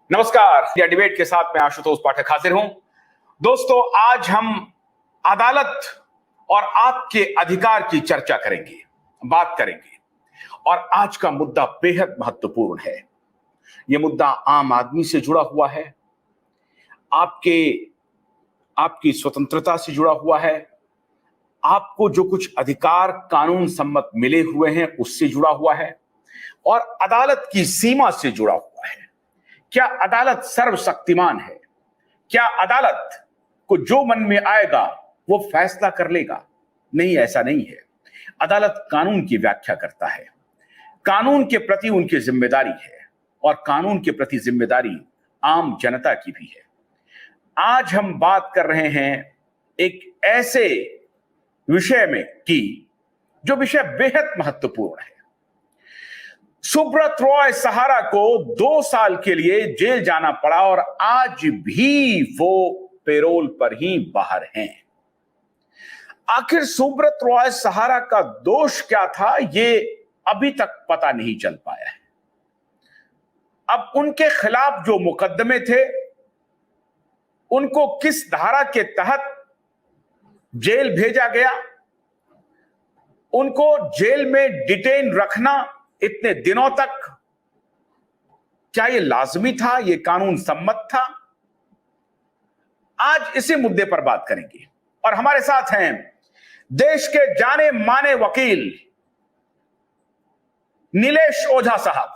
नमस्कार, India debate के साथ मैं आशुतोष पाठक हाजिर हूं। दोस्तों, आज हम अदालत और आपके अधिकार की चर्चा करेंगे, बात करेंगे। और आज का मुद्दा बेहद महत्वपूर्ण है। यह मुद्दा आम आदमी से जुड़ा हुआ है, आपकी स्वतंत्रता से जुड़ा हुआ है, आपको जो कुछ अधिकार कानून सम्मत मिले हुए हैं उससे जुड़ा हुआ है, और अदालत की सीमा से जुड़ा हुआ है। क्या अदालत सर्वशक्तिमान है? क्या अदालत को जो मन में आएगा वो फैसला कर लेगा? नहीं, ऐसा नहीं है। अदालत कानून की व्याख्या करता है, कानून के प्रति उनकी जिम्मेदारी है, और कानून के प्रति जिम्मेदारी आम जनता की भी है। आज हम बात कर रहे हैं एक ऐसे विषय में कि जो विषय बेहद महत्वपूर्ण है। सुब्रत रॉय सहारा को 2 साल के लिए जेल जाना पड़ा और आज भी वो पेरोल पर ही बाहर हैं। आखिर सुब्रत रॉय सहारा का दोष क्या था, ये अभी तक पता नहीं चल पाया है। अब उनके खिलाफ जो मुकदमे थे, उनको किस धारा के तहत जेल भेजा गया, उनको जेल में डिटेन रखना इतने दिनों तक, क्या यह लाजमी था, यह कानून सम्मत था? आज इसी मुद्दे पर बात करेंगे। और हमारे साथ हैं देश के जाने माने वकील नीलेश ओझा साहब,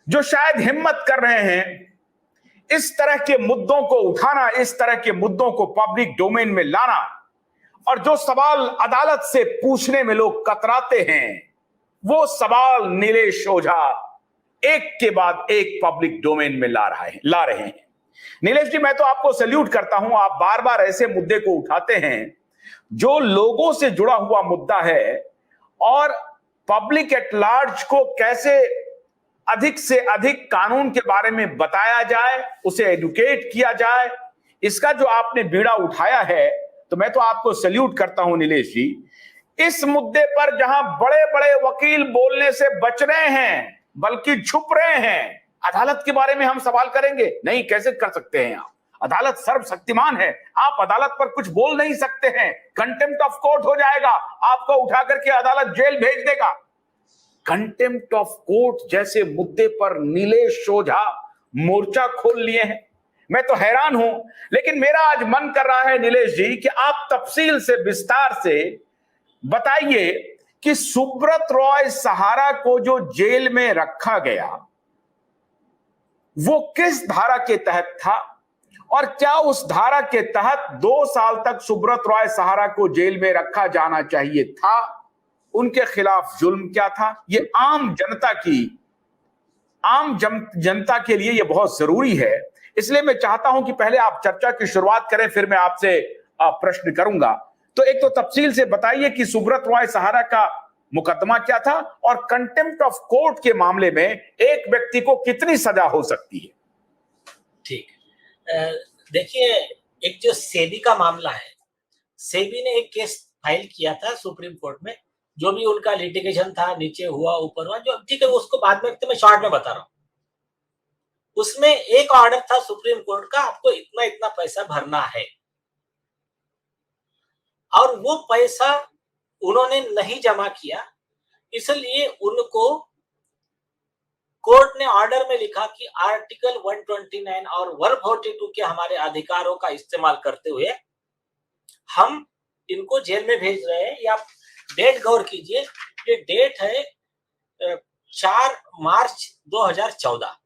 जो शायद हिम्मत कर रहे हैं इस तरह के मुद्दों को उठाना, इस तरह के मुद्दों को पब्लिक डोमेन में लाना, और जो सवाल अदालत से पूछने में लोग कतराते हैं, वो सवाल नीलेश ओझा एक के बाद एक पब्लिक डोमेन में ला रहे हैं। नीलेश जी, मैं तो आपको सैल्यूट करता हूं। आप बार बार ऐसे मुद्दे को उठाते हैं जो लोगों से जुड़ा हुआ मुद्दा है, और पब्लिक एट लार्ज को कैसे अधिक से अधिक कानून के बारे में बताया जाए, उसे एडुकेट किया जाए, इसका जो आपने बीड़ा उठाया है, तो मैं तो आपको सैल्यूट करता हूं नीलेश जी। इस मुद्दे पर जहां बड़े बड़े वकील बोलने से बच रहे हैं, बल्कि छुप रहे हैं, अदालत के बारे में हम सवाल करेंगे। नहीं, कैसे कर सकते हैं आप? अदालत सर्वशक्तिमान है, आप अदालत पर कुछ बोल नहीं सकते हैं। कंटेम्प्ट ऑफ कोर्ट हो जाएगा, आपको उठा करके अदालत जेल भेज देगा। कंटेम्प्ट ऑफ कोर्ट जैसे मुद्दे पर नीलेश ओझा मोर्चा खोल लिए हैं। मैं तो हैरान हूं। लेकिन मेरा आज मन कर रहा है नीलेश जी कि आप तफसील से, विस्तार से बताइए कि सुब्रत रॉय सहारा को जो जेल में रखा गया वो किस धारा के तहत था, और क्या उस धारा के तहत 2 साल तक सुब्रत रॉय सहारा को जेल में रखा जाना चाहिए था? उनके खिलाफ जुल्म क्या था? ये आम जनता के लिए ये बहुत जरूरी है। इसलिए मैं चाहता हूं कि पहले आप चर्चा की शुरुआत करें, फिर मैं आपसे प्रश्न करूंगा। तो एक तो तफसील से बताइए कि सुब्रत रॉय सहारा का मुकदमा क्या था, और कंटेम्प्ट ऑफ कोर्ट के मामले में एक व्यक्ति को कितनी सजा हो सकती है? ठीक, देखिए, एक जो सेबी का मामला है, सेबी ने एक केस फाइल किया था सुप्रीम कोर्ट में। जो भी उनका लिटिगेशन था, नीचे हुआ ऊपर हुआ, जो ठीक है उसको बाद में, तो मैं शॉर्ट में बता रहा हूं। उसमें एक ऑर्डर था सुप्रीम कोर्ट का, आपको इतना इतना पैसा भरना है, और वो पैसा उन्होंने नहीं जमा किया, इसलिए उनको कोर्ट ने ऑर्डर में लिखा कि आर्टिकल 129 और 142 के हमारे अधिकारों का इस्तेमाल करते हुए हम इनको जेल में भेज रहे हैं। या डेट गौर कीजिए, ये डेट है 4 मार्च 2014।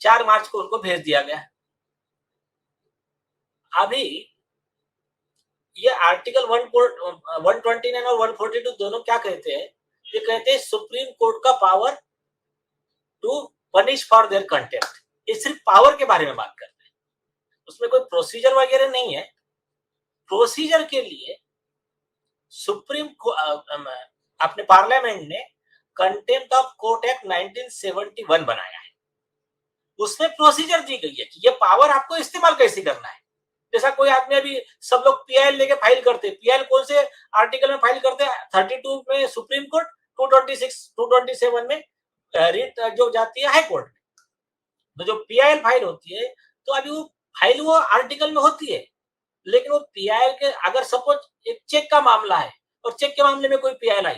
4 मार्च को उनको भेज दिया गया। अभी ये आर्टिकल 129 और 142 दोनों क्या कहते हैं? ये कहते हैं सुप्रीम कोर्ट का power to punish for their contempt. ये सिर्फ पावर के बारे में बात करते हैं, उसमें कोई प्रोसीजर वगैरह नहीं है। प्रोसीजर के लिए सुप्रीम अपने पार्लियामेंट ने कंटेम्प्ट ऑफ कोर्ट एक्ट 1971 बनाया है। उसमें प्रोसीजर दी गई है कि ये पावर आपको इस्तेमाल कैसे करना है। जैसा कोई आदमी, अभी सब लोग पीआईएल लेके फाइल करते हैं। पीआईएल कौन से आर्टिकल में फाइल करते हैं? 32 में सुप्रीम कोर्ट, 226, 227 में रीट जो जाती है हाई कोर्ट में। तो जो पीआईएल फाइल होती है, तो अभी वो फाइल वो आर्टिकल में होती है, लेकिन वो पीआईएल के अगर सपोज एक चेक का मामला है और चेक के मामले में कोई पीआईएल आई,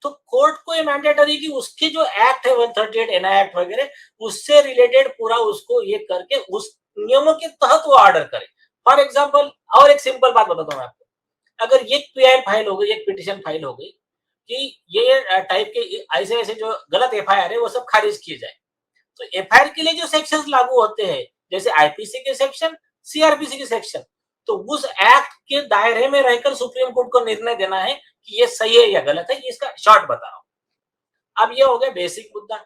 तो कोर्ट को ये मैंडेटरी कि उसकी जो एक्ट है 138 एनआई एक्ट वगैरह, उससे रिलेटेड पूरा उसको ये करके उस नियमों के तहत वो ऑर्डर करे। फॉर एग्जांपल, और एक सिंपल बात बताता हूं मैं आपको, अगर ये पीआईएल फाइल हो गई, एक पिटिशन फाइल हो गई कि ये टाइप के ऐसे ऐसे जो गलत एफआईआर है वो सब खारिज किए जाए, तो एफआईआर के लिए जो सेक्शंस लागू होते हैं, जैसे आईपीसी के सेक्शन, सीआरपीसी के सेक्शन, तो उस एक्ट के दायरे में रहकर सुप्रीम कोर्ट को निर्णय देना है कि ये सही है या गलत है। इसका शॉर्ट बता रहा हूं। अब ये हो गया बेसिक मुद्दा।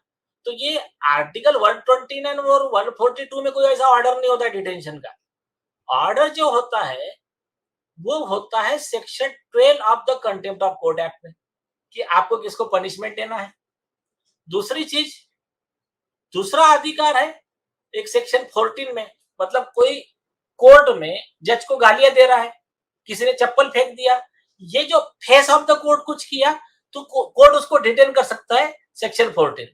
तो ये आर्टिकल 129 और 142 में कोई ऐसा ऑर्डर नहीं होता डिटेंशन का। ऑर्डर जो होता है वो होता है section 12 of the contempt of court act में, कि आपको किसको पनिशमेंट देना है। दूसरी चीज, दूसरा अधिकार है एक सेक्शन 14 में, मतलब कोई कोर्ट में जज को गालियां दे रहा है, किसी ने चप्पल फेंक दिया, ये जो फेस ऑफ द कोर्ट कुछ किया तो कोर्ट उसको डिटेन कर सकता है, सेक्शन 14।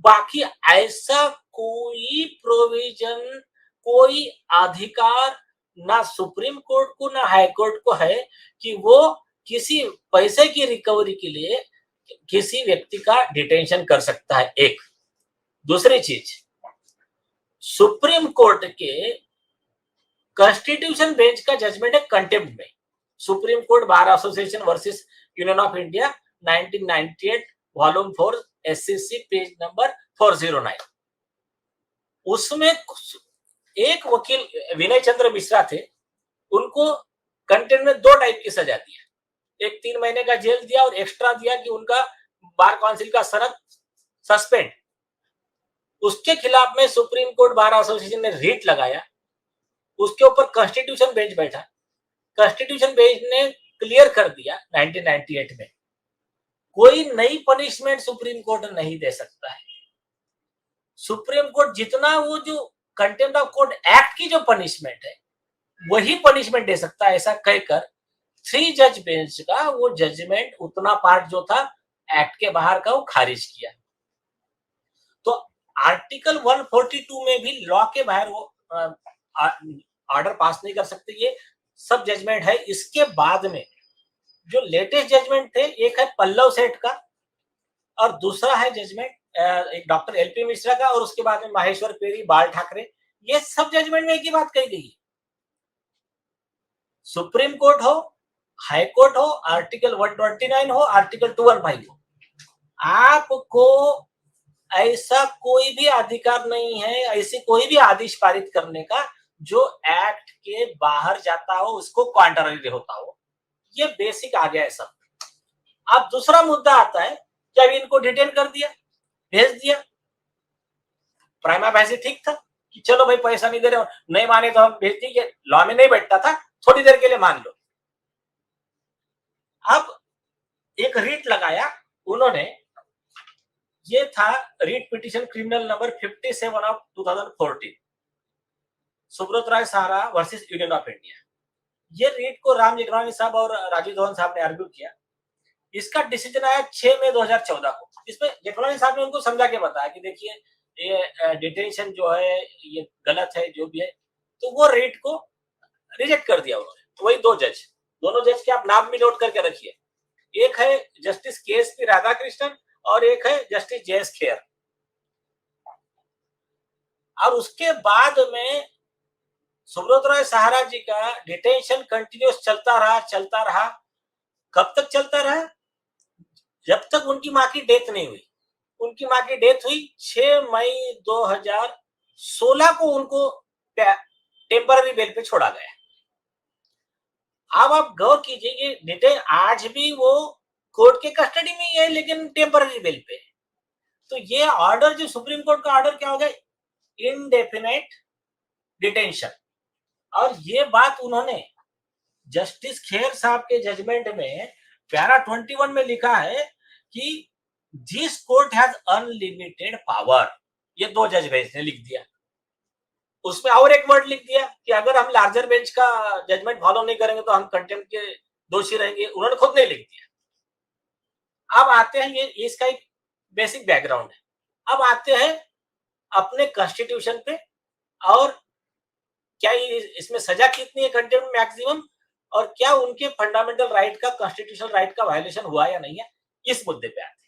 बाकी ऐसा कोई प्रोविजन, कोई अधिकार ना सुप्रीम कोर्ट को ना हाई कोर्ट को है कि वो किसी पैसे की रिकवरी के लिए किसी व्यक्ति का डिटेंशन कर सकता है। एक दूसरी चीज, सुप्रीम कोर्ट के कॉन्स्टिट्यूशन बेंच का जजमेंट है कंटेम्प्ट में, supreme court bar association versus union of India 1998 volume 4 SCC page number 409। उसमें एक वकील विनय चंद्र मिश्रा थे, उनको कंटेम्प्ट में दो टाइप की सजा दिया, एक 3 महीने का जेल दिया और एक्स्ट्रा दिया कि उनका बार काउंसिल का सनद सस्पेंड। उसके खिलाफ में सुप्रीम कोर्ट बार एसोसिएशन ने रीट लगाया, उसके ऊपर कॉन्स्टिट्यूशन बेंच बैठा, कॉन्स्टिट्यूशन बेंच ने क्लियर कर दिया 1998 में कोई नई पनिशमेंट सुप्रीम कोर्ट नहीं दे सकता है। सुप्रीम कोर्ट जितना वो जो कंटेम्प्ट ऑफ कोर्ट एक्ट की जो पनिशमेंट है वही पनिशमेंट दे सकता है, ऐसा कहकर 3 जज बेंच का वो जजमेंट, उतना पार्ट जो था एक्ट के बाहर का, वो खारिज किया। तो आर्टिकल 142 में भी लॉ के बाहर वो ऑर्डर पास नहीं कर सकते, ये सब जजमेंट है। इसके बाद में जो लेटेस्ट जजमेंट थे, एक है पल्लव सेठ का और दूसरा है जजमेंट एक डॉक्टर एलपी मिश्रा का, और उसके बाद में माहेश्वर पेरी, बाल ठाकरे, ये सब जजमेंट में एक ही बात कही गई है, सुप्रीम कोर्ट हो, हाई कोर्ट हो, आर्टिकल 129 हो, आर्टिकल 215 हो, आपको ऐसा कोई भी अधिकार नहीं है, ऐसी कोई भी आदेश पारित करने का जो एक्ट के बाहर जाता हो, उसको कॉन्ट्ररी होता हो। ये बेसिक आ गया है सब। अब दूसरा मुद्दा आता है, जब इनको डिटेन कर दिया, भेज दिया, प्राइमा फेसी ठीक था कि चलो भाई पैसा नहीं दे रहे हो, नहीं माने तो हम भेज दिए, लॉ में नहीं बैठता था, थोड़ी देर के लिए मान लो। अब एक रीट लगाया उन्होंने, ये था writ petition criminal number 57 of 2014, Subrata Roy Sahara versus union of India. ये रीट को राम जेठमलानी साहब और राजीव धवन साहब ने आर्ग्यू किया। इसका डिसीजन आया 6 मई 2014 को। इसमें जेठमलानी साहब ने उनको समझा के बताया कि देखिए ये डिटेंशन जो है ये गलत है, जो भी है, तो वो रीट को रिजेक्ट कर दिया उन्होंने। तो वही दो जज, दोनों जज के आप नाम भी नोट करके रखिए, एक है जस्टिस के.एस.पी. राधाकृष्णन और एक है जस्टिस जे.एस. खेर। और उसके बाद में सुब्रत राय सहारा जी का डिटेंशन कंटिन्यूस चलता रहा। कब तक चलता रहा? जब तक उनकी मां की डेथ नहीं हुई। उनकी मां की डेथ हुई 6 मई 2016 को, उनको टेम्पररी बेल पे छोड़ा गया। अब आप गौर कीजिए, डिटेन आज भी वो कोर्ट के कस्टडी में ही है, लेकिन टेम्पररी बेल पे। तो ये ऑर्डर, जो सुप्रीम कोर्ट का ऑर्डर क्या हो गया, इनडेफिनेट डिटेंशन। और ये बात उन्होंने जस्टिस खेर साहब के जजमेंट में पैरा 21 में लिखा है कि this court has unlimited power. ये दो जज बेंच ने लिख दिया। उसमें और एक वर्ड लिख दिया कि अगर हम लार्जर बेंच का जजमेंट फॉलो नहीं करेंगे तो हम कंटेम्प्ट के दोषी रहेंगे। उन्होंने खुद नहीं लिख दिया। अब आते हैं, ये इसका एक बेसिक बैकग्राउंड है। अब आते हैं अपने कॉन्स्टिट्यूशन पे, और क्या इसमें सजा कितनी है कंटेम्प्ट मैक्सिमम, और क्या उनके फंडामेंटल राइट का, कॉन्स्टिट्यूशनल राइट का वायलेशन हुआ या नहीं है, इस मुद्दे पे आते हैं।